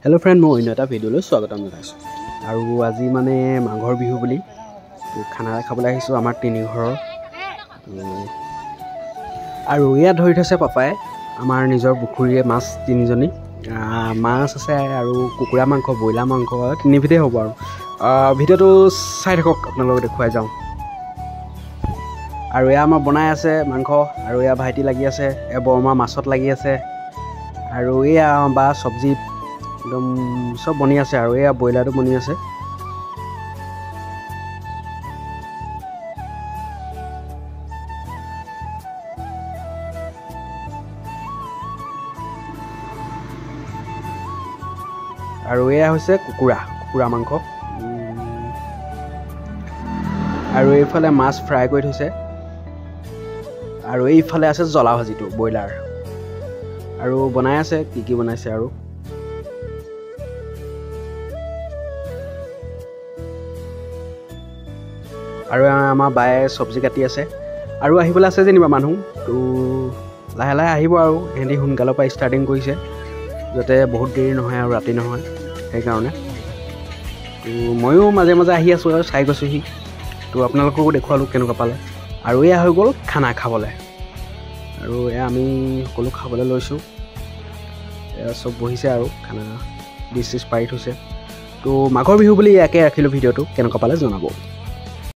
hello friend मैं अन्य এটা ভিডিওলৈ স্বাগতম জনাইছো আৰু আজি মানে মাঘৰ বিহু বুলি খানা খাবলৈ আহিছো আমাৰ তিনি ঘৰৰ আৰু ইয়া ধৰি থৈছে পাপাই আমাৰ নিজৰ পুখুৰীয়ে মাছ তিনিজনী মাছ আছে আৰু কুকুৰা মাংস বইলা মাংস তিনিবিধে হ'ব আৰু ভিডিওটো চাই থাকক আপোনালোকক দেখুৱাই যাওঁ আৰু ইয়া আমাৰ বনাই আছে মাংস আৰু ইয়া ভাইটি লাগি আছে এ বৰমা মাছত লাগি আছে আৰু ইয়া বা সবজি एकदम सब बनी আছে আৰু এয়া বইলাৰটো বনি আছে আৰু এয়া হৈছে কুকুৰা মাংস আৰু এইফালে মাছ ফ্ৰাই কৰি থৈছে আৰু এইফালে আছে জ্বলা ভাজিটো বইলাৰ আৰু বনাই আছে কি বনাইছে আৰু আমাৰ বায়ে সবজি কাটি আছে আৰু আহিবলৈ আছে যেনিবা মানুহ তো লাহে লাহে আহিব আৰু হেঁতি সোনকালৰ পৰা ষ্টাৰ্টিং কৰিছে যাতে বহুত দেৰি নহয় আৰু ৰাতি নহয় সেইকাৰণে তো ময়ো মাজে মাজে আহি আছোঁ আৰু চাই গৈছোঁহি তো আপোনালোককো দেখুৱালোঁ কেনেকুৱা পালে আৰু এয়া হৈ গ'ল খানা খাবলৈ আৰু এয়া আমি সকলো খাবলৈ লৈছোঁ এয়া চব বহিছে আৰু খানা ডিছ পাৰি থৈছে তো মাঘৰ বিহু বুলি ইয়াকে ৰাখিলোঁ ভিডিঅ'টো কেনেকুৱা পালে জনাব